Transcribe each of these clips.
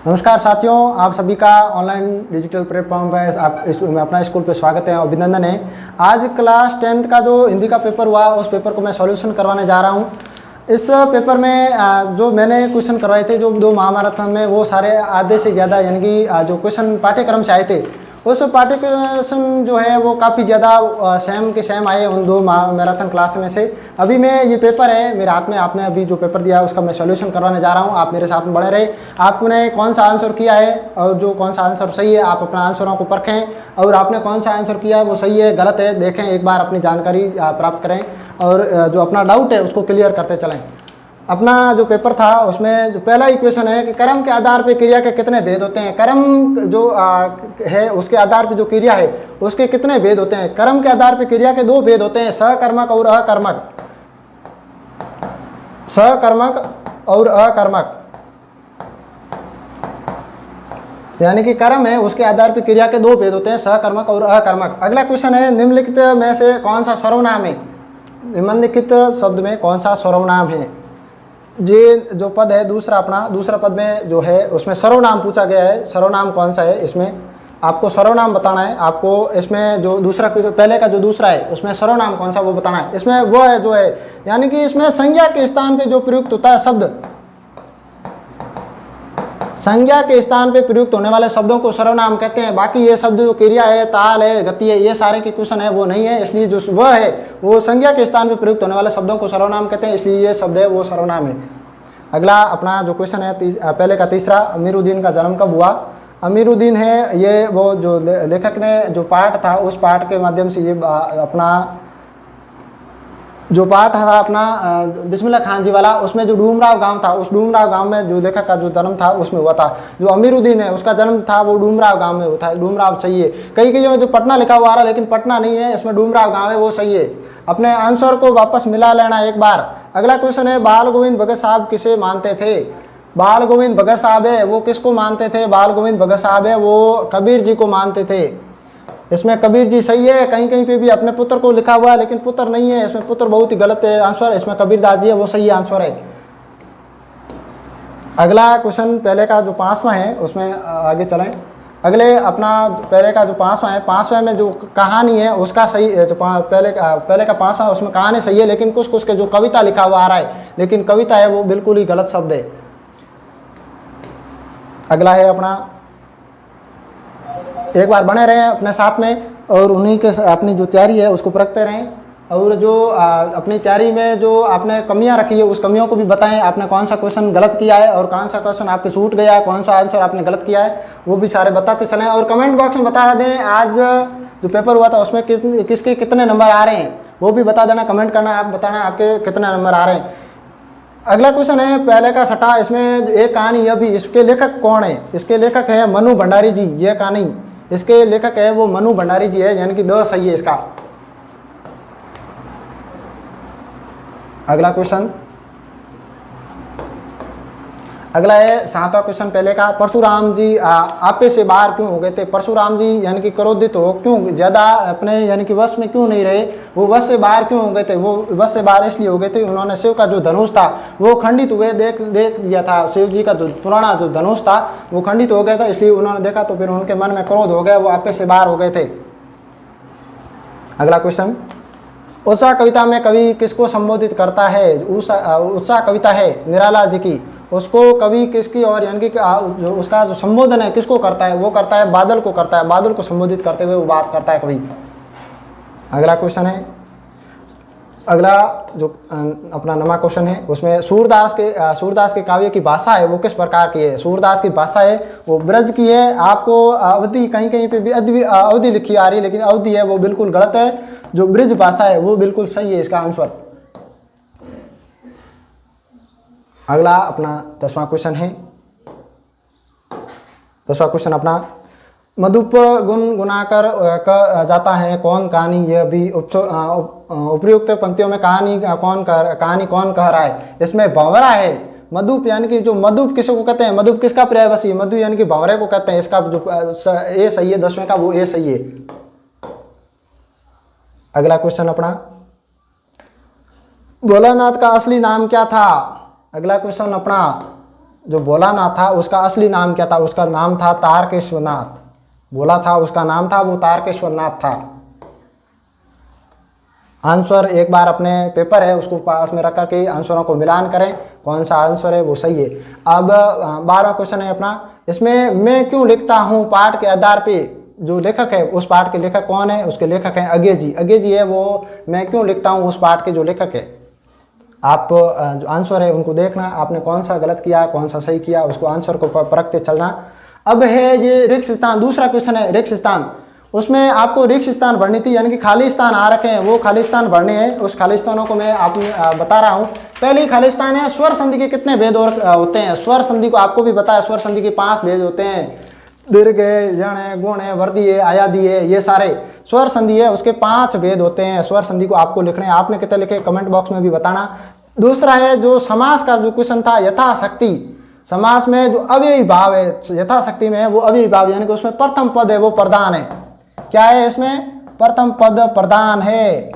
नमस्कार साथियों, आप सभी का ऑनलाइन डिजिटल प्लेटफॉर्म पर में अपना स्कूल पे स्वागत है, अभिनंदन है। आज क्लास 10th का जो हिंदी का पेपर हुआ उस पेपर को मैं सॉल्यूशन करवाने जा रहा हूँ। इस पेपर में जो मैंने क्वेश्चन करवाए थे जो 2 महामाराथन में, वो सारे आधे से ज़्यादा यानी कि जो क्वेश्चन पाठ्यक्रम से आए थे उस पाठ्यक्रम जो है वो काफ़ी ज़्यादा सेम के सेम आए उन 2 मैराथन क्लास में से। अभी मैं ये पेपर है मेरे हाथ में, आपने अभी जो पेपर दिया है उसका मैं सॉल्यूशन करवाने जा रहा हूँ। आप मेरे साथ में बने रहे। आपने कौन सा आंसर किया है और जो कौन सा आंसर सही है, आप अपना आंसरों को परखें, और आपने कौन सा आंसर किया है वो सही है गलत है देखें, एक बार अपनी जानकारी प्राप्त करें और जो अपना डाउट है उसको क्लियर करते चलें। अपना जो पेपर था उसमें जो पहला इक्वेशन है कि कर्म के आधार पर क्रिया के कितने भेद होते हैं। कर्म जो है उसके आधार पर जो क्रिया है उसके कितने भेद होते हैं। कर्म के आधार पर क्रिया के 2 भेद होते हैं, सकर्मक और अकर्मक। सकर्मक और अकर्मक, यानी कि कर्म है उसके आधार पर क्रिया के 2 भेद होते हैं, सकर्मक और अकर्मक। अगला क्वेश्चन है, निम्नलिखित में से कौन सा सर्वनाम है। निम्नलिखित शब्द में कौन सा सर्वनाम है। ये जो पद है दूसरा पद में जो है उसमें सर्वनाम पूछा गया है। सर्वनाम कौन सा है, इसमें आपको सर्वनाम बताना है। आपको इसमें जो पहले का जो दूसरा है उसमें सर्वनाम कौन सा वो बताना है। इसमें वो है जो है यानी कि इसमें संज्ञा के स्थान पे जो प्रयुक्त होता है शब्द, संज्ञा के स्थान पे प्रयुक्त होने वाले शब्दों को सर्वनाम कहते हैं। बाकी ये शब्द जो क्रिया है, ताल है, गति है, ये सारे के क्वेश्चन है वो नहीं है, इसलिए जो वह है वो संज्ञा के स्थान पे प्रयुक्त होने वाले शब्दों को सर्वनाम कहते हैं, इसलिए ये शब्द है वो सर्वनाम है। अगला अपना जो क्वेश्चन है पहले का तीसरा, अमीरुद्दीन का जन्म कब हुआ। अमीरुद्दीन है ये वो जो लेखक ने जो पाठ था उस पाठ के माध्यम से ये अपना जो पाठ था अपना बिस्मिल्लाह खान जी वाला, उसमें जो डूमराव गांव था उस डूमराव गांव में जो लेखक का जो जन्म था उसमें हुआ था। जो अमीरुद्दीन है उसका जन्म था वो डूमराव गांव में हुआ था। डूमराव सही है, कई जो पटना लिखा हुआ आ रहा है लेकिन पटना नहीं है, इसमें डूमराव गांव है वो सही है। अपने आंसर को वापस मिला लेना एक बार। अगला क्वेश्चन है, बाल गोविंद भगत साहब किसे मानते थे। बाल गोविंद भगत साहब है वो किसको मानते थे। बाल गोविंद भगत साहब है वो कबीर जी को मानते थे। इसमें कबीर जी सही है, कहीं कहीं पे भी अपने पुत्र को लिखा हुआ है लेकिन पुत्र नहीं है, इसमें पुत्र बहुत ही गलत है आंसर। इसमें कबीरदास जी है वो सही आंसर है। अगला क्वेश्चन पहले का जो 5वां है उसमें आगे चलें। अगले अपना पहले का जो 5वां है, 5वें में जो कहानी है उसका सही जो पहले का 5वां है उसमें कहानी सही है, लेकिन कुछ के जो कविता लिखा हुआ आ रहा है लेकिन कविता है वो बिल्कुल ही गलत शब्द है। अगला है अपना, एक बार बने रहें अपने साथ में और उन्हीं के अपनी जो तैयारी है उसको परखते रहें, और जो अपनी तैयारी में जो आपने कमियां रखी है उस कमियों को भी बताएं। आपने कौन सा क्वेश्चन गलत किया है और कौन सा क्वेश्चन आपके छूट गया है, कौन सा आंसर आपने गलत किया है वो भी सारे बताते चलें। और कमेंट बॉक्स में बता दें आज जो पेपर हुआ था उसमें किसके कितने नंबर आ रहे हैं वो भी बता देना, कमेंट करना, आप बताना आपके कितने नंबर आ रहे हैं। अगला क्वेश्चन है पहले का छठा, इसमें एक कहानी यह भी, इसके लेखक कौन है। इसके लेखक है मनु भंडारी जी। ये कहानी इसके लेखक है वो मनु भंडारी जी है, यानी कि 2 सही है इसका। अगला क्वेश्चन, अगला है 7वां क्वेश्चन पहले का, परशुराम जी आपे से बाहर क्यों हो गए थे। परशुराम जी यानी कि क्रोधित हो क्यों, ज्यादा अपने यानी कि वश में क्यों नहीं रहे, वो वश से बाहर क्यों हो गए थे। वो वश से बाहर इसलिए हो गए थे, उन्होंने शिव का जो धनुष था वो खंडित हुए देख लिया था। शिव जी का जो पुराना जो धनुष था वो खंडित हो गया था, इसलिए उन्होंने देखा तो फिर उनके मन में क्रोध हो गया, वो आपे से बाहर हो गए थे। अगला क्वेश्चन, उत्साह कविता में कवि किसको संबोधित करता है। उत्साह कविता है निराला जी की, उसको कवि किसकी और यानी कि जो उसका जो संबोधन है किसको करता है, वो करता है बादल को करता है। बादल को संबोधित करते हुए वो बात करता है कवि। अगला क्वेश्चन है, अगला जो अपना 9वां क्वेश्चन है उसमें सूरदास के काव्य की भाषा है वो किस प्रकार की है। सूरदास की भाषा है वो ब्रज की है। आपको अवधि कहीं कहीं पे भी अवधि लिखी आ रही है लेकिन अवधि है वो बिल्कुल गलत है, जो ब्रज भाषा है वो बिल्कुल सही है इसका आंसर। अगला अपना 10वां क्वेश्चन है, 10वां क्वेश्चन अपना, मधुप गुनगुनाकर जाता है कौन कहानी। यह भी उपयुक्त पंक्तियों में कहानी कौन कह रहा है। इसमें भंवरा है। मधुप यानी कि जो मधुप किसको कहते हैं, मधुप किसका पर्यायवाची, मधु यानी कि भंवरे को कहते हैं। इसका जो ए सही है 10वें का वो ए सही है। अगला क्वेश्चन अपना, भोलानाथ का असली नाम क्या था। अगला क्वेश्चन अपना, जो भोलानाथ था उसका असली नाम क्या था? उसका नाम था तारकेश्वरनाथ। भोला था उसका नाम था, वो तारकेश्वरनाथ था। आंसर एक बार अपने पेपर है उसको पास में रख करके आंसरों को मिलान करें, कौन सा आंसर है वो सही है। अब 12वां क्वेश्चन है अपना, इसमें मैं क्यों लिखता हूँ पाठ के आधार पे, जो लेखक है उस पाठ के लेखक कौन है? उसके लेखक हैं अज्ञे जी है वो मैं क्यों लिखता हूँ उस पाठ के जो लेखक है। आप जो आंसर है उनको देखना, आपने कौन सा गलत किया कौन सा सही किया, उसको आंसर को परखते चलना। अब है ये रिक्त स्थान, दूसरा क्वेश्चन है रिक्त स्थान। उसमें आपको रिक्त स्थान भरनी थी, यानी कि खाली स्थान आ रखे हैं, वो खाली स्थान भरने हैं। उस खाली स्थानों को मैं आप बता रहा हूँ। पहली खाली स्थान है स्वर संधि के कितने भेद होते हैं? स्वर संधि को आपको भी बताया, स्वर संधि के 5 भेद होते हैं। दीर्घ है, जण है, गुण है, वर्दी है, आयादी है, ये सारे स्वर संधि है, उसके 5 भेद होते हैं। स्वर संधि को आपको लिखने हैं, आपने कितने लिखे कमेंट बॉक्स में भी बताना। दूसरा है जो समास का जो क्वेश्चन था, यथाशक्ति समास में जो अव्ययी भाव है यथाशक्ति में है वो अव्ययी भाव, यानी कि उसमें प्रथम पद है वो प्रधान है। क्या है इसमें? प्रथम पद प्रधान है।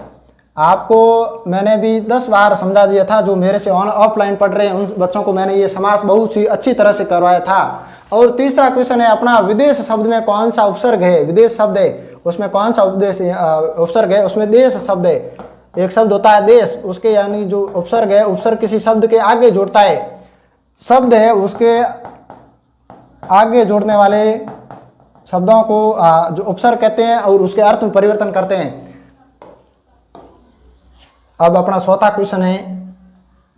आपको मैंने भी 10 बार समझा दिया था, जो मेरे से ऑफलाइन पढ़ रहे हैं उन बच्चों को मैंने ये समास बहुत सी अच्छी तरह से करवाया था। और तीसरा क्वेश्चन है अपना, विदेश शब्द में कौन सा उपसर्ग है? विदेश शब्द है उसमें कौन सा उपसर्ग है? उसमें देश शब्द है। एक शब्द होता है देश, उसके यानी जो उपसर्ग है, उपसर्ग किसी शब्द के आगे जोड़ता है, शब्द है उसके आगे जोड़ने वाले शब्दों को जो उपसर्ग कहते हैं और उसके अर्थ में परिवर्तन करते हैं। अब अपना चौथा क्वेश्चन है,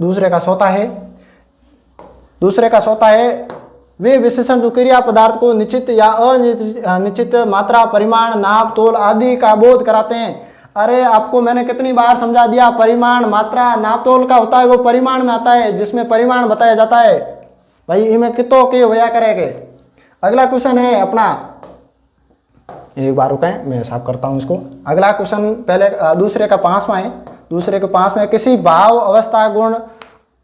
दूसरे का चौथा है वे विशेषण जो क्रिया पदार्थ को निश्चित या अनिश्चित मात्रा, परिमाण, नाप, तोल आदि का बोध कराते हैं। अरे आपको मैंने कितनी बार समझा दिया, परिमाण, मात्रा, नाप, तोल का होता है वो परिमाण में आता है, जिसमें परिमाण बताया जाता है। भाई इनमें कितों के होया करेंगे। अगला क्वेश्चन है अपना, एक बार रुकें मैं साफ करता हूं इसको। अगला क्वेश्चन पहले दूसरे का 5वां है। दूसरे के 5 में किसी भाव, अवस्था, गुण,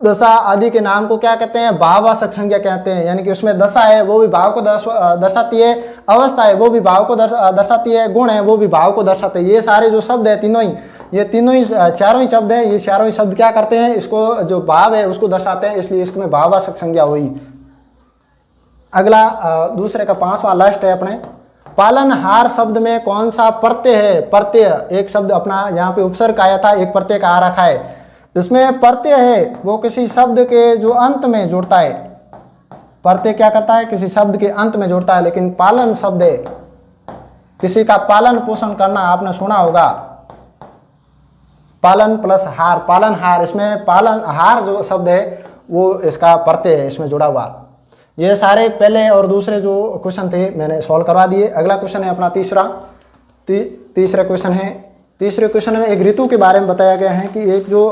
दशा आदि के नाम को क्या कहते हैं? भाववाचक संज्ञा कहते हैं। यानी कि उसमें दशा है वो भी भाव को दर्शाती है, अवस्था है वो भी भाव को दर्शाती है, गुण है वो भी भाव को दर्शाते हैं। ये सारे जो शब्द है तीनों ही चारों ही शब्द हैं, ये चारों ही शब्द क्या करते हैं? इसको जो भाव है उसको दर्शाते हैं, इसलिए इसमें भाववाचक संज्ञा हुई। अगला दूसरे का 5वां लास्ट है अपने, पालनहार शब्द में कौन सा प्रत्यय है? प्रत्यय एक शब्द अपना यहाँ पे उपसर्ग आया था, एक प्रत्यय का आ रखा है। जिसमें प्रत्यय है वो किसी शब्द के जो अंत में जोड़ता है। प्रत्यय क्या करता है? किसी शब्द के अंत में जोड़ता है। लेकिन पालन शब्द है किसी का पालन पोषण करना, आपने सुना होगा, पालन प्लस हार, पालनहार। इसमें पालनहार जो शब्द है वो इसका प्रत्यय है इसमें जुड़ा हुआ। ये सारे पहले और दूसरे जो क्वेश्चन थे मैंने सॉल्व करवा दिए। अगला क्वेश्चन है अपना तीसरा क्वेश्चन है। तीसरे क्वेश्चन में एक ऋतु के बारे में बताया गया है कि एक जो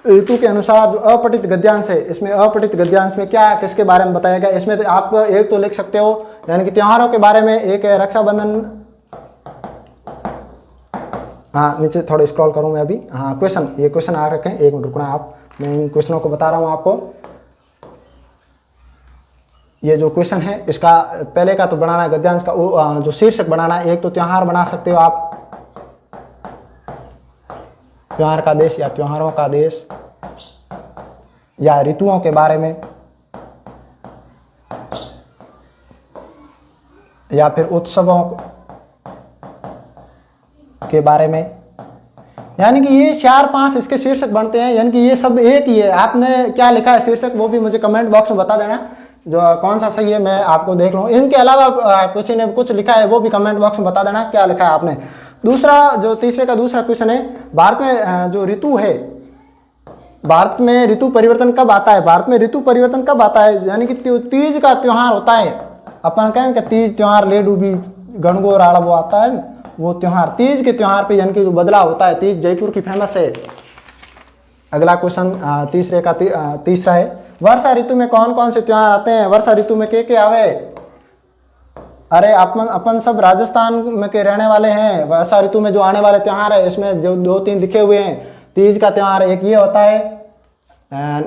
ऋतु के अनुसार जो अपठित गद्यांश है, इसमें अपठित गद्यांश में क्या किसके बारे में बताया गया? इसमें तो आप एक तो लिख सकते हो, यानी कि त्योहारों के बारे में। एक है रक्षाबंधन, हाँ नीचे थोड़ा स्क्रॉल करूँ मैं अभी। हाँ क्वेश्चन, ये क्वेश्चन आ रखे हैं, एक मिनट रुकना आप, मैं इन क्वेश्चनों को बता रहा हूँ आपको। ये जो क्वेश्चन है इसका पहले का तो बनाना गद्यांश का जो शीर्षक बनाना, एक तो त्योहार बना सकते हो आप, त्योहार का देश या त्योहारों का देश, या ऋतुओं के बारे में, या फिर उत्सवों के बारे में। यानी कि ये 4-5 इसके शीर्षक बनते हैं, यानी कि ये सब एक ही है। आपने क्या लिखा है शीर्षक वो भी मुझे कमेंट बॉक्स में बता देना, जो कौन सा सही है मैं आपको देख लूँ। इनके अलावा कुछ लिखा है वो भी कमेंट बॉक्स में बता देना क्या लिखा है आपने। दूसरा जो तीसरे का दूसरा क्वेश्चन है, भारत में जो ऋतु है, भारत में ऋतु परिवर्तन कब आता है? भारत में ऋतु परिवर्तन कब आता है? यानी कि तीज का त्योहार होता है, अपन कहेंगे तीज त्योहार ले डूबी गणगौर आड़ा वो आता है वो त्योहार, तीज के त्योहार पे यानी कि जो बदलाव होता है। तीज जयपुर की फेमस है। अगला क्वेश्चन तीसरा है, वर्षा ऋतु में कौन कौन से त्योहार आते हैं? वर्षा ऋतु में के आवे? अरे अपन सब राजस्थान में के रहने वाले हैं। वर्षा ऋतु में जो आने वाले त्योहार है इसमें जो 2-3 लिखे हुए हैं। तीज का त्योहार एक ये होता है,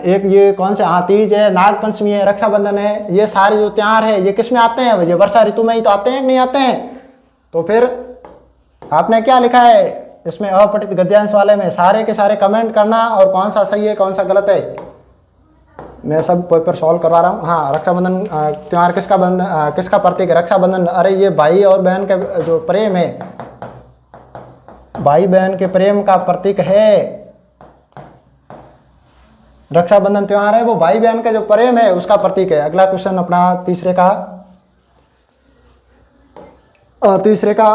एक ये कौन से, हाँ तीज है, नाग पंचमी है, रक्षाबंधन है। ये सारे जो त्योहार है ये किस में आते हैं? ये वर्षा ऋतु में ही तो आते हैं कि नहीं आते हैं? तो फिर आपने क्या लिखा है इसमें अपठित गद्यांश वाले में? सारे के सारे कमेंट करना और कौन सा सही है कौन सा गलत है मैं सब पेपर सॉल्व करवा रहा हूँ। हाँ, रक्षाबंधन त्यौहार किसका प्रतीक है? रक्षाबंधन। अरे ये भाई और बहन का जो प्रेम है, भाई बहन के प्रेम का प्रतीक है। रक्षाबंधन त्यौहार है वो भाई बहन का जो प्रेम है उसका प्रतीक है। अगला क्वेश्चन अपना तीसरे का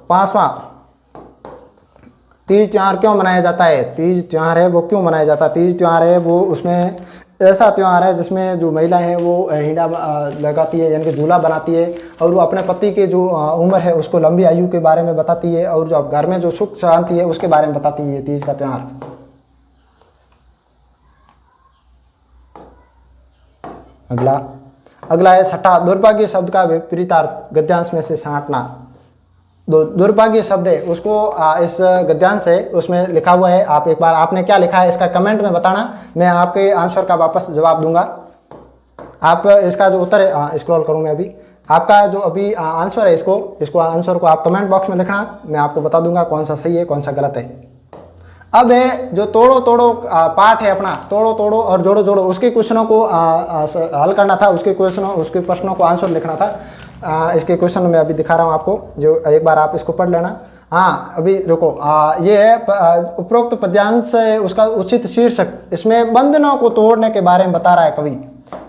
पांचवा, तीज त्यौहार क्यों मनाया जाता है? तीज त्यौहार है वो क्यों मनाया जाता है? तीज त्यौहार है वो, उसमें ऐसा त्यौहार है जिसमें जो महिला है वो हिंडा लगाती है, यानी कि झूला बनाती है, और वो अपने पति के जो उम्र है उसको लंबी आयु के बारे में बताती है, और जो घर में जो सुख शांति है उसके बारे में बताती है तीज का त्यौहार। अगला है छठा, दुर्भाग्य शब्द का विपरीतार्थ गद्यांश में से छांटना। दुर्भाग्य शब्द है उसको इस गद्यांश है उसमें लिखा हुआ है। आप एक बार आपने क्या लिखा है इसका कमेंट में बताना, मैं आपके आंसर का वापस जवाब दूंगा। आप इसका जो उत्तर है स्क्रॉल करूँ मैं अभी, आपका जो अभी आंसर है इसको आंसर को आप कमेंट बॉक्स में लिखना, मैं आपको बता दूंगा कौन सा सही है कौन सा गलत है। अब है जो तोड़ो पाठ है अपना, तोड़ो और जोड़ो उसके क्वेश्चनों को हल करना था, उसके प्रश्नों को आंसर लिखना था। इसके क्वेश्चन मैं अभी दिखा रहा हूँ आपको, जो एक बार आप इसको पढ़ लेना। हाँ अभी रुको, ये है उपरोक्त पद्यांश उसका उचित शीर्षक, इसमें बंधनों को तोड़ने के बारे में बता रहा है कवि।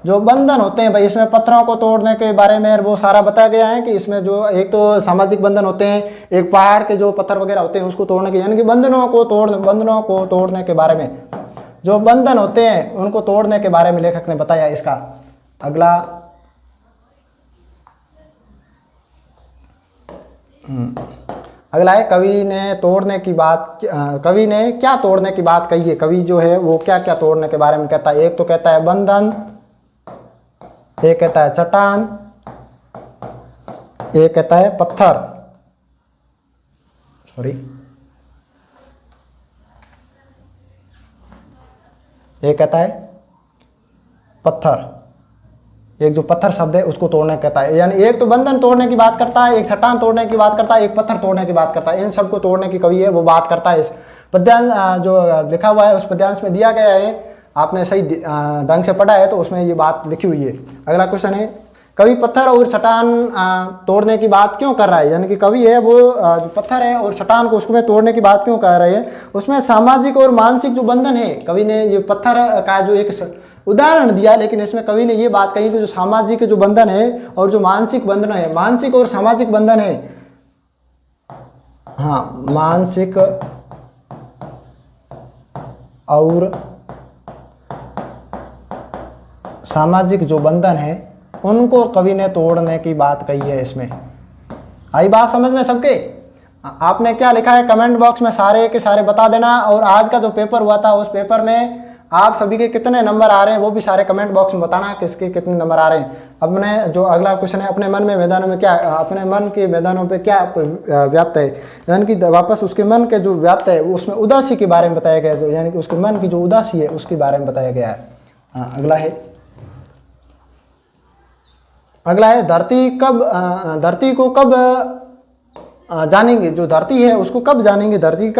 जो बंधन होते हैं भाई, इसमें पत्थरों को तोड़ने के बारे में वो सारा बताया गया है कि इसमें जो एक तो सामाजिक बंधन होते हैं, एक पहाड़ के जो पत्थर वगैरह होते हैं उसको तोड़ने के, यानी कि बंधनों को तोड़ने के बारे में, जो बंधन होते हैं उनको तोड़ने के बारे में लेखक ने बताया इसका। अगला है कवि ने क्या तोड़ने की बात कही है? कवि जो है वो क्या क्या तोड़ने के बारे में कहता है? एक तो कहता है बंधन, एक कहता है चट्टान, एक कहता है पत्थर, एक कहता है पत्थर। एक जो पत्थर शब्द है उसको तोड़ने कहता है, यानी एक तो बंधन तोड़ने की बात करता है, एक चट्टान तोड़ने की बात करता है, एक पत्थर तोड़ने की बात करता है। इन सबको तोड़ने की कवि है वो बात करता है। इस पद्यांश जो लिखा हुआ है उस पद्यांश में दिया गया है, आपने सही ढंग से पढ़ा है तो उसमें ये बात लिखी हुई है। अगला क्वेश्चन है, कवि पत्थर और चट्टान तोड़ने की बात क्यों कर रहा है? यानी कि कवि है वो जो पत्थर है और चट्टान को उसमें तोड़ने की बात क्यों कर रहे हैं? उसमें सामाजिक और मानसिक जो बंधन है, कवि ने ये पत्थर का जो एक उदाहरण दिया, लेकिन इसमें कवि ने ये बात कही कि जो सामाजिक जो बंधन है और जो मानसिक बंधन है, मानसिक और सामाजिक बंधन है, हाँ मानसिक और सामाजिक जो बंधन है उनको कवि ने तोड़ने की बात कही है इसमें। आई बात समझ में सबके? आपने क्या लिखा है कमेंट बॉक्स में सारे के सारे बता देना। और आज का जो पेपर हुआ था उस पेपर में आप सभी के कितने नंबर आ रहे हैं वो भी सारे कमेंट बॉक्स में बताना, किसके कितने नंबर आ रहे हैं। अब मैंने जो अगला क्वेश्चन है, अपने मन में मैदानों में क्या, अपने मन के मैदानों पे क्या व्याप्त है? यानी कि वापस उसके मन के जो व्याप्त है वो उसमें उदासी के बारे में बताया गया है, जो यानी कि उसके मन की जो उदासी है उसके बारे में बताया गया है। अगला है धरती को कब जानेंगे? जो धरती है उसको कब जानेंगे? धरती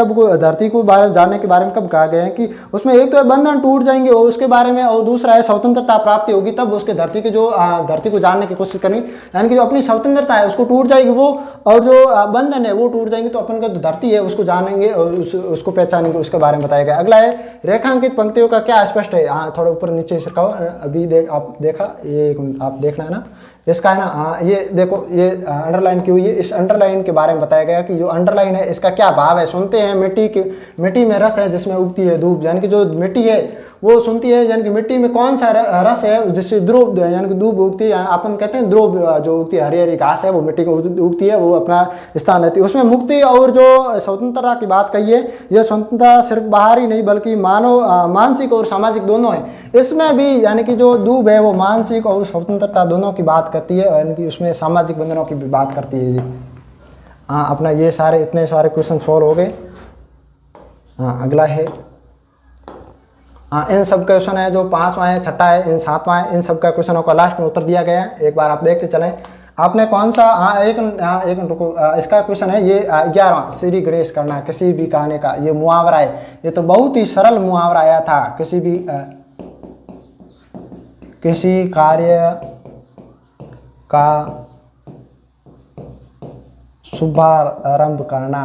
को जानने के बारे में कब कहा गया है कि उसमें एक तो बंधन टूट जाएंगे और उसके बारे में, और दूसरा है स्वतंत्रता प्राप्ति होगी तब उसके धरती को जानने की कोशिश करनी, यानी कि जो अपनी स्वतंत्रता है उसको टूट जाएगी वो, और जो बंधन है वो टूट जाएंगे तो अपन का जो धरती है उसको जानेंगे और उसको पहचानेंगे, उसके बारे में बताया गया। अगला है रेखांकित पंक्तियों का क्या स्पष्ट है? हाँ थोड़ा ऊपर नीचे सरकाओ, अभी आप देखा, ये आप देखना है ना इसका, है ना? हाँ ये देखो, ये अंडरलाइन की हुई है। इस अंडरलाइन के बारे में बताया गया कि जो अंडरलाइन है इसका क्या भाव है। सुनते हैं मिट्टी में रस है जिसमें उगती है धूप, यानी कि जो मिट्टी है वो सुनती है, यानी कि मिट्टी में कौन सा रस है जिससे ध्रुव यानी कि धूप उगती है। अपन कहते हैं ध्रुव जो उगती है, हरी हरी घास है वो मिट्टी को उगती है, वो अपना स्थान लेती है। उसमें मुक्ति और जो स्वतंत्रता की बात कही है, यह स्वतंत्रता सिर्फ बाहरी नहीं बल्कि मानसिक और सामाजिक दोनों है। इसमें भी यानी कि जो दूब है वो मानसिक और स्वतंत्रता दोनों की बात करती है, यानी कि उसमें सामाजिक बंधनों की भी बात करती है जी। हाँ अपना ये सारे इतने सारे क्वेश्चन सॉल्व हो गए। हाँ अगला है, हाँ इन सब क्वेश्चन है जो 5वां है, छठा है, इन 7वां है, इन सब का क्वेश्चनों का लास्ट में उत्तर दिया गया है। एक बार आप देखते चलें आपने कौन सा, हाँ एक रुको, इसका क्वेश्चन है ये 11वां, श्री गणेश करना किसी भी कहने का, ये मुहावरा है। ये तो बहुत ही सरल मुहावरा आया था, किसी भी किसी कार्य का शुभारंभ करना।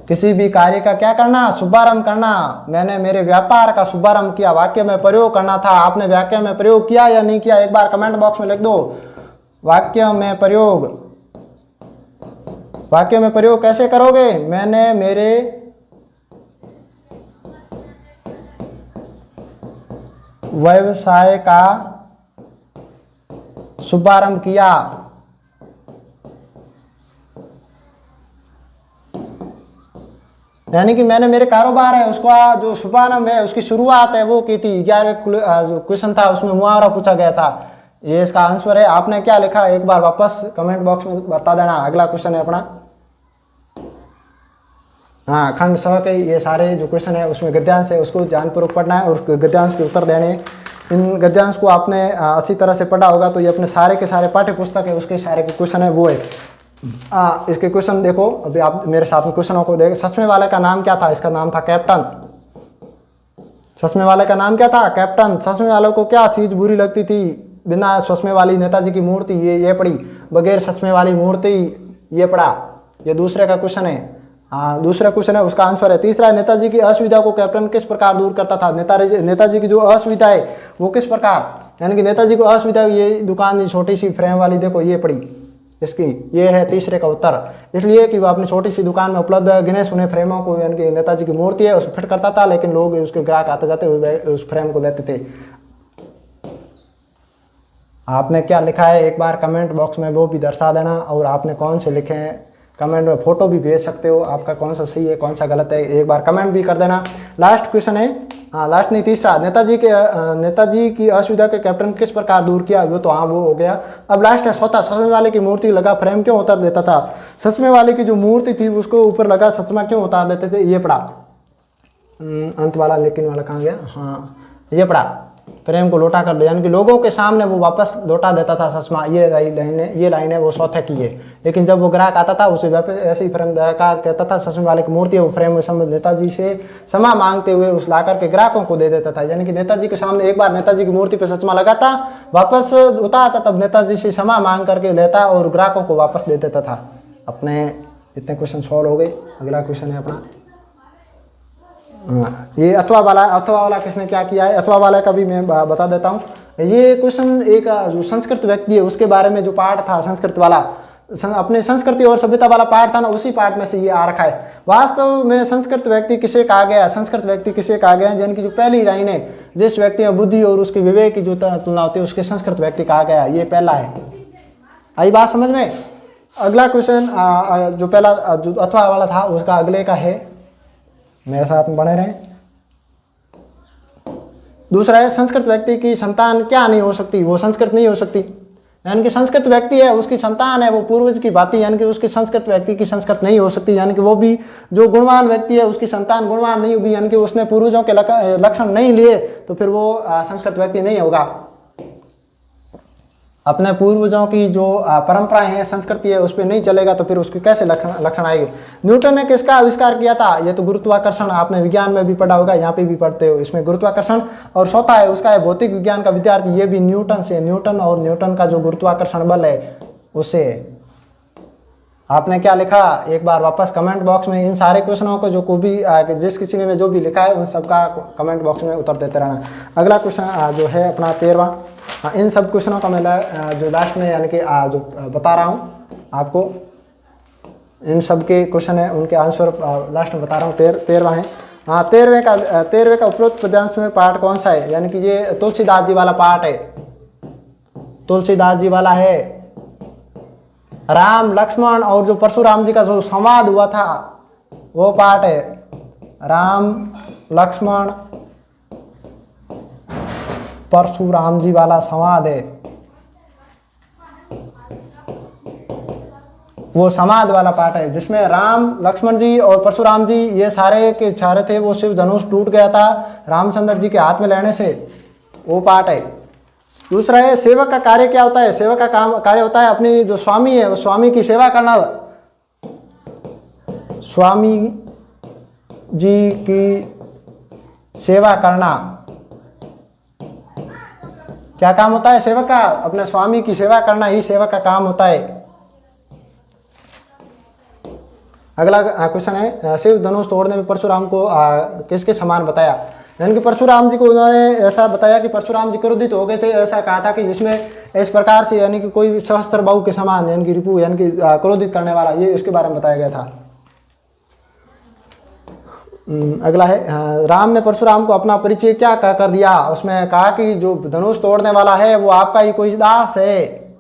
किसी भी कार्य का क्या करना? शुभारंभ करना। मैंने मेरे व्यापार का शुभारंभ किया, वाक्य में प्रयोग करना था। आपने वाक्य में प्रयोग किया या नहीं किया, एक बार कमेंट बॉक्स में लिख दो। वाक्य में प्रयोग, वाक्य में प्रयोग कैसे करोगे? मैंने मेरे व्यवसाय का शुभारंभ किया। यानी कि मैंने मेरे कारोबार है उसका जो शुभारंभ है, उसकी शुरुआत है वो की थी। 11वें जो क्वेश्चन था उसमें मुहावरा पूछा गया था, ये इसका आंसर है। आपने क्या लिखा एक बार वापस कमेंट बॉक्स में बता देना। अगला क्वेश्चन है अपना, हाँ, खंड 6 के ये सारे जो क्वेश्चन है उसमें गद्यांश है, उसको ध्यानपूर्वक पढ़ना है और गद्यांश के उत्तर देने। इन गद्यांश को आपने अच्छी तरह से पढ़ा होगा तो ये अपने सारे के सारे पाठ्य पुस्तक है, उसके सारे के क्वेश्चन है वो है। इसके क्वेश्चन देखो, अभी आप मेरे साथ में क्वेश्चनों को देखो। चश्मे वाले का नाम क्या था? इसका नाम था कैप्टन। चश्मे वाले का नाम क्या था? कैप्टन। चश्मे वालों को क्या चीज बुरी लगती थी? बिना चश्मे वाली नेताजी की मूर्ति, ये पड़ी। बगैर चश्मे वाली मूर्ति, ये पड़ा। ये दूसरे का क्वेश्चन है। हाँ, दूसरा क्वेश्चन है, उसका आंसर है। तीसरा, नेताजी की असुविधा को कैप्टन किस प्रकार दूर करता था? नेताजी की जो असुविधा है वो किस प्रकार, यानी कि नेताजी को असुविधा, ये दुकान छोटी सी फ्रेम वाली देखो ये पड़ी, इसकी ये है तीसरे का उत्तर। इसलिए कि वो अपनी छोटी सी दुकान में उपलब्ध गिने सुने फ्रेमों को, यानी कि नेताजी की मूर्ति है उसको फिट करता था, लेकिन लोग उसके ग्राहक आते जाते उस फ्रेम को लेते थे। आपने क्या लिखा है एक बार कमेंट बॉक्स में वो भी दर्शा देना, और आपने कौन से लिखे हैं कमेंट में फोटो भी भेज सकते हो, आपका कौन सा सही है कौन सा गलत है एक बार कमेंट भी कर देना। लास्ट क्वेश्चन है, लास्ट नहीं तीसरा, नेताजी की असुविधा के कैप्टन किस प्रकार दूर किया? वो तो हाँ वो हो गया। अब लास्ट है चौथा, चश्मे वाले की मूर्ति लगा फ्रेम क्यों उतार देता था? चश्मे वाले की जो मूर्ति थी उसको ऊपर लगा चश्मा क्यों उतार देते थे? ये पड़ा अंत वाला, लेकिन वाला कहाँ गया? हाँ ये पड़ा, फ्रेम को लौटा कर दो, यानी कि लोगों के सामने वो वापस लौटा देता था चश्मा। ये लाइन है वो चौथे की है, लेकिन जब वो ग्राहक आता था उसे वापस ऐसे ही फ्रेम दरकार कहता था चश्मे वाले की मूर्ति, वो फ्रेम में संबंध नेताजी से क्षमा मांगते हुए उस लाकर के ग्राहकों को दे देता था। यानी कि नेताजी के सामने एक बार नेताजी की मूर्ति पर चश्मा लगाता, वापस उतारता, तब नेताजी से क्षमा मांग करके लेता और ग्राहकों को वापस दे देता था। अपने इतने क्वेश्चन सॉल्व हो गए। अगला क्वेश्चन है अपना, ये अथवा वाला किसने क्या किया है? अथवा वाला का भी मैं बता देता हूँ। ये क्वेश्चन एक जो संस्कृत व्यक्ति है उसके बारे में जो पाठ था संस्कृत वाला, अपने संस्कृति और सभ्यता वाला पाठ था ना, उसी पाठ में से ये आ रखा है। वास्तव में संस्कृत व्यक्ति किसे कहा गया? संस्कृत व्यक्ति किसे कहा गया? यानी कि जो पहली लाइन है, जिस व्यक्ति में बुद्धि और उसके विवेक की जो तुलना होती है उसके संस्कृत व्यक्ति कहा गया, ये पहला है। आई बात समझ में? अगला क्वेश्चन जो पहला जो अथवा वाला था उसका अगले का है, मेरे साथ में बने रहें। दूसरा है, संस्कृत व्यक्ति की संतान क्या नहीं हो सकती? वो संस्कृत नहीं हो सकती। यानी कि संस्कृत व्यक्ति है उसकी संतान है वो पूर्वज की भांति, यानी कि उसकी संस्कृत व्यक्ति की संस्कृत नहीं हो सकती। यानी कि वो भी जो गुणवान व्यक्ति है उसकी संतान गुणवान नहीं होगी, यानी कि उसने पूर्वजों के लक्षण नहीं लिए तो फिर वो संस्कृत व्यक्ति नहीं होगा। अपने पूर्वजों की जो परंपराएं हैं संस्कृति है उस पर नहीं चलेगा तो फिर उसके कैसे लक्षण आएंगे? न्यूटन ने किसका आविष्कार किया था? ये तो गुरुत्वाकर्षण, आपने विज्ञान में भी पढ़ा होगा, यहाँ पे भी पढ़ते हो, इसमें गुरुत्वाकर्षण। और चौथा है उसका है भौतिक विज्ञान का विद्यार्थी, ये भी न्यूटन से, न्यूटन और न्यूटन का जो गुरुत्वाकर्षण बल है उससे। आपने क्या लिखा एक बार वापस कमेंट बॉक्स में इन सारे क्वेश्चनों को जो को भी जिस किसी ने जो भी लिखा है उन सबका कमेंट बॉक्स में उत्तर देते रहना। अगला क्वेश्चन जो है अपना 13वां, इन सब क्वेश्चनों का मैं जो लास्ट में यानी कि जो बता रहा हूँ आपको, इन सब के क्वेश्चन है उनके आंसर लास्ट में बता रहा हूँ। 13वां है। हाँ, 13वें का उपरोक्त पद्यांश में पाठ कौन सा है? यानी कि ये तुलसीदास जी वाला पाठ है, तुलसीदास जी वाला है। राम लक्ष्मण और जो परशुराम जी का जो संवाद हुआ था वो पाठ है, राम लक्ष्मण परशुराम जी वाला संवाद है, वो संवाद वाला पाठ है जिसमें राम लक्ष्मण जी और परशुराम जी ये सारे के सारे थे, वो शिव धनुष टूट गया था रामचंद्र जी के हाथ में लेने से, वो पाठ है। दूसरा है, सेवक का कार्य क्या होता है? सेवक का कार्य होता है अपनी जो स्वामी है उस स्वामी की सेवा करना, स्वामी जी की सेवा करना। क्या काम होता है सेवक का? अपने स्वामी की सेवा करना ही सेवक का काम होता है। अगला क्वेश्चन है, शिव धनुष तोड़ने में परशुराम को किसके समान बताया? यानी कि परशुराम जी को उन्होंने ऐसा बताया कि परशुराम जी क्रोधित हो गए थे, ऐसा कहा था कि जिसमें इस प्रकार से यानी कि कोई सहस्त्र बाहु के समान यानी कि रिपु यानी कि क्रोधित करने वाला, ये इसके बारे में बताया गया था। अगला है, राम ने परशुराम को अपना परिचय क्या कह कर दिया? उसमें कहा कि जो धनुष तोड़ने वाला है वो आपका ही कोई दास है,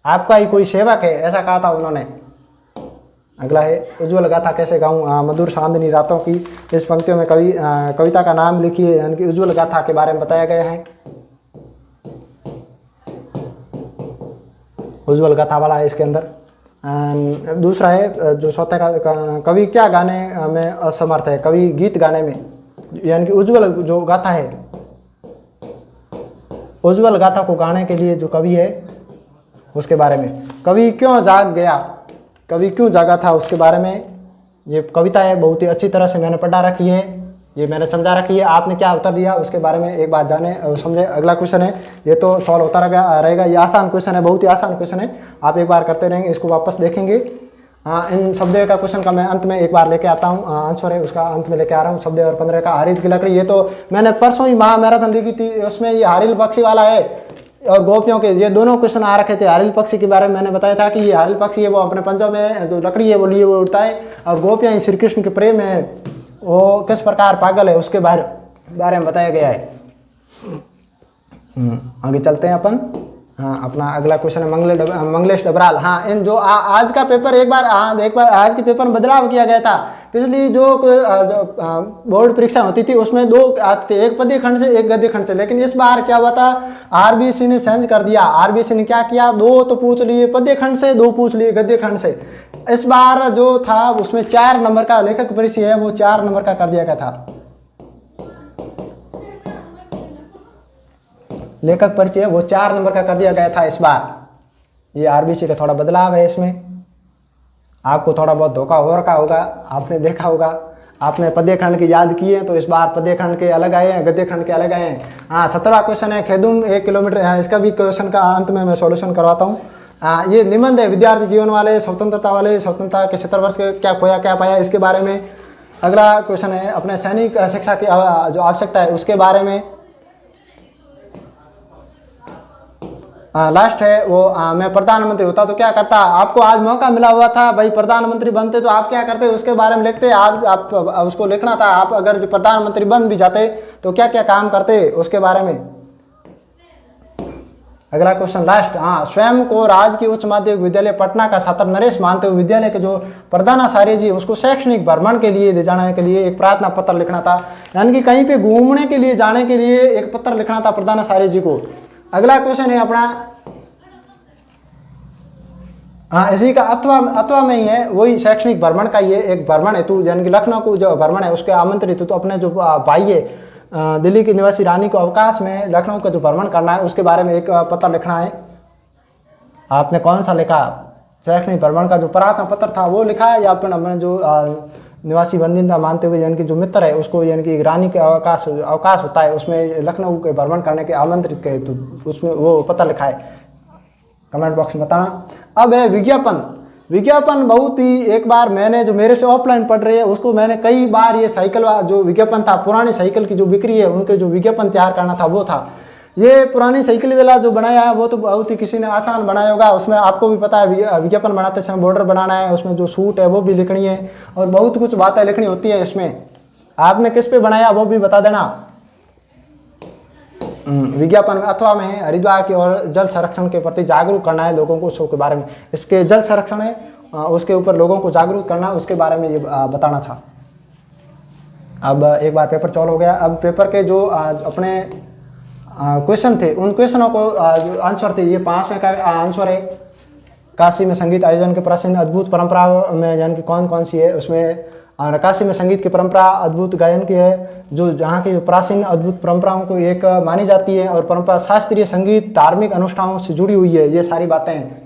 आपका ही कोई सेवक है, ऐसा कहा था उन्होंने। अगला है, उज्ज्वल गाथा कैसे गाऊं मधुर चांदनी रातों की? इस पंक्तियों में कविता का नाम लिखिए, यानी कि उज्ज्वल गाथा के बारे में बताया गया है। उज्ज्वल गाथा वाला है इसके अंदर। दूसरा है जो चौथा का, कवि क्या गाने में असमर्थ है? कवि गीत गाने में, यानी कि उज्ज्वल जो गाथा है, उज्ज्वल गाथा को गाने के लिए जो कवि है उसके बारे में। कवि क्यों जाग गया? कवि क्यों जागा था उसके बारे में ये कविता है, बहुत ही अच्छी तरह से मैंने पढ़ा रखी है, ये मैंने समझा रखी है। आपने क्या उत्तर दिया उसके बारे में एक बात जाने और समझे। अगला क्वेश्चन है, ये तो सॉल्व होता रहेगा, ये आसान क्वेश्चन है, बहुत ही आसान क्वेश्चन है, आप एक बार करते रहेंगे, इसको वापस देखेंगे। इन शब्दों का क्वेश्चन का मैं अंत में एक बार लेके आता हूँ, आंसर है उसका अंत में लेके आ रहा हूँ। शब्द और 15 का हारिल की लकड़ी, ये तो मैंने परसों ही महामैराथन लिखी थी, उसमें ये हारिल पक्षी वाला है और गोपियों के, ये दोनों क्वेश्चन आ रखे थे। हारिल पक्षी के बारे में मैंने बताया था कि ये हारिल पक्षी है वो अपने पंजों में जो लकड़ी है वो लिए वो उड़ता है, और गोपियाँ श्री कृष्ण के प्रेम है वो किस प्रकार पागल है उसके बारे में बताया गया है। आगे चलते हैं अपन। हाँ, अपना अगला क्वेश्चन है मंगलेश डबराल। हाँ, इन जो आज का पेपर एक बार आज के पेपर में बदलाव किया गया था। पिछली जो बोर्ड परीक्षा होती थी उसमें 2 आते थे, एक पद्य खंड से एक गद्य खंड से, लेकिन इस बार क्या हुआ था, आरबीसी ने चेंज कर दिया। आरबीसी ने क्या किया, 2 तो पूछ लिए पद्य खंड से, 2 पूछ लिए गद्य खंड से। इस बार जो था उसमें 4 नंबर का लेखक परिचय है वो 4 नंबर का कर दिया गया था। लेखक परिचय वो 4 नंबर का कर दिया गया था इस बार। ये आरबीसी का थोड़ा बदलाव है, इसमें आपको थोड़ा बहुत धोखा हो रखा होगा, आपने देखा होगा, आपने पद्य खंड की याद की है तो इस बार पद्य खंड के अलग आए हैं, गद्य खंड के अलग आए हैं। हाँ, 17वां क्वेश्चन है, खेदुम 1 किलोमीटर, इसका भी क्वेश्चन का अंत में मैं सॉल्यूशन करवाता हूँ। ये निबंध है विद्यार्थी जीवन वाले, स्वतंत्रता के 70 वर्ष के क्या खोया क्या पाया, इसके बारे में। अगला क्वेश्चन है अपने सैनिक शिक्षा की जो आवश्यकता है उसके बारे में। लास्ट है वो मैं प्रधानमंत्री होता तो क्या करता। आपको आज मौका मिला हुआ था भाई, प्रधानमंत्री बनते तो आप क्या करते उसके बारे में लिखते। आज आप उसको लिखना था, आप अगर जो प्रधानमंत्री बन भी जाते तो क्या क्या काम करते उसके बारे में। अगला क्वेश्चन लास्ट। हाँ, स्वयं को राजकीय उच्च माध्यमिक विद्यालय पटना का छात्र नरेश मानते हुए विद्यालय के जो प्रधानाचार्य जी उसको शैक्षणिक भ्रमण के लिए ले जाने के लिए एक प्रार्थना पत्र लिखना था, यानी कि कहीं पे घूमने के लिए जाने के लिए एक पत्र लिखना था प्रधानाचार्य जी को। अगला क्वेश्चन है अपना, हाँ इसी का अथवा में ही है, वही शैक्षणिक भ्रमण का ये एक भ्रमण है तू, यानी कि लखनऊ को जो भ्रमण है उसके आमंत्रित तो अपने जो भाई है दिल्ली की निवासी रानी को अवकाश में लखनऊ का जो भ्रमण करना है उसके बारे में एक पत्र लिखना है। आपने कौन सा लिखा, शैक्षणिक भ्रमण का जो प्रार्थना पत्र था वो लिखा है, या अपने जो निवासी बंदिंदा मानते हुए यानी कि जो मित्र है उसको, यानी कि रानी के अवकाश होता है उसमें लखनऊ के भ्रमण करने के आमंत्रित किए तो उसमें वो पत्र लिखा है, कमेंट बॉक्स में बताना। अब है विज्ञापन बहुत ही, एक बार मैंने जो मेरे से ऑफलाइन पढ़ रही है उसको मैंने कई बार ये साइकिल जो विज्ञापन था, पुरानी साइकिल की जो बिक्री है उनके जो विज्ञापन तैयार करना था वो था। ये पुरानी साइकिल वाला जो बनाया है वो तो बहुत ही किसी ने आसान बनाया होगा। उसमें आपको भी पता है विज्ञापन बनाते समय बॉर्डर बनाना है, उसमें जो सूट है वो भी लिखनी है और बहुत कुछ बातें लिखनी होती है इसमें। आपने किस पे बनाया वो भी बता देना। विज्ञापन अथवा में है हरिद्वार की और जल संरक्षण के प्रति जागरूक करना है लोगों को उसके बारे में। इसके जल संरक्षण है उसके ऊपर लोगों को जागरूक करना, उसके बारे में ये बताना था। अब एक बार पेपर सॉल्व हो गया। अब पेपर के जो अपने क्वेश्चन थे उन क्वेश्चनों को आंसर थे, ये 5वें का आंसर है। काशी में संगीत आयोजन के प्राचीन अद्भुत परंपरा में यानी कि कौन कौन सी है उसमें, काशी में संगीत की परंपरा अद्भुत गायन की है, जो जहाँ की प्राचीन अद्भुत परंपराओं को एक मानी जाती है और परंपरा शास्त्रीय संगीत धार्मिक अनुष्ठानों से जुड़ी हुई है। ये सारी बातें हैं,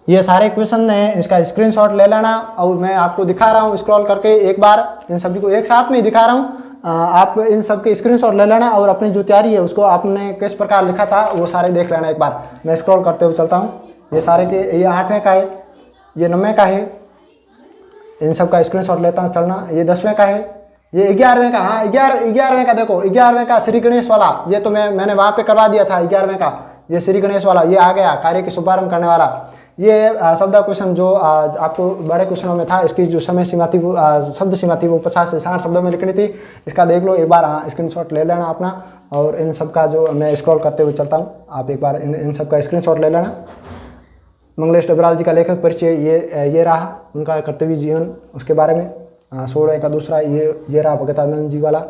ये सारे क्वेश्चन हैं, इसका स्क्रीनशॉट ले लेना और मैं आपको दिखा रहा हूँ स्क्रॉल करके एक बार, इन सभी को एक साथ में ही दिखा रहा हूँ। आप इन सब के स्क्रीनशॉट ले लेना और अपनी जो तैयारी है उसको आपने किस प्रकार लिखा था वो सारे देख लेना एक बार। मैं स्क्रॉल करते हुए चलता हूँ। ये सारे के, ये 8वें का है, ये 9वें का है, इन सब का स्क्रीनशॉट लेता हूँ चलना। ये 10वें का है, ये 11वें का, हाँ 11वें का, देखो 11वें का श्री गणेश वाला, ये तो मैंने वहाँ पे करवा दिया था 11वें का। ये श्री गणेश वाला ये आ गया, कार्य की शुभारंभ करने वाला। ये शब्द क्वेश्चन जो आपको बड़े क्वेश्चनों में था, इसकी जो समय सीमा थी वो शब्द सीमा थी वो 50 से 60 शब्दों में लिखनी थी। इसका देख लो एक बार, हाँ स्क्रीनशॉट ले लेना अपना। और इन सब का जो मैं स्क्रॉल करते हुए चलता हूँ, आप एक बार इन सब का स्क्रीनशॉट ले लेना। मंगलेश डबराल जी का लेखक परिचय ये रहा, उनका कर्तव्य जीवन उसके बारे में। 16वें का दूसरा ये रहा भगतानंद जी वाला।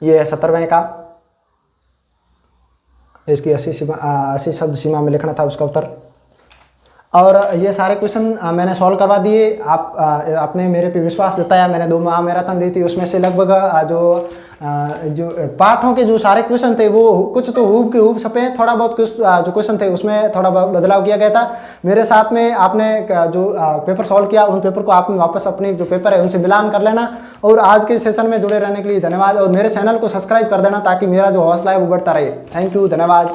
ये है 17वें का, इसकी 80 शब्द सीमा में लिखना था उसका उत्तर। और ये सारे क्वेश्चन मैंने सॉल्व करवा दिए। आपने मेरे पे विश्वास जताया, मैंने 2 माह मैराथन दी थी, उसमें से लगभग जो पाठों के जो सारे क्वेश्चन थे वो कुछ तो हूब के हूब छपे, थोड़ा बहुत कुछ जो क्वेश्चन थे उसमें थोड़ा बहुत बदलाव किया गया था। मेरे साथ में आपने जो पेपर सॉल्व किया उन पेपर को आपने वापस अपने जो पेपर है उनसे मिलान कर लेना। और आज के सेशन में जुड़े रहने के लिए धन्यवाद, और मेरे चैनल को सब्सक्राइब कर देना ताकि मेरा जो हौसला है वो बढ़ता रहे। थैंक यू, धन्यवाद।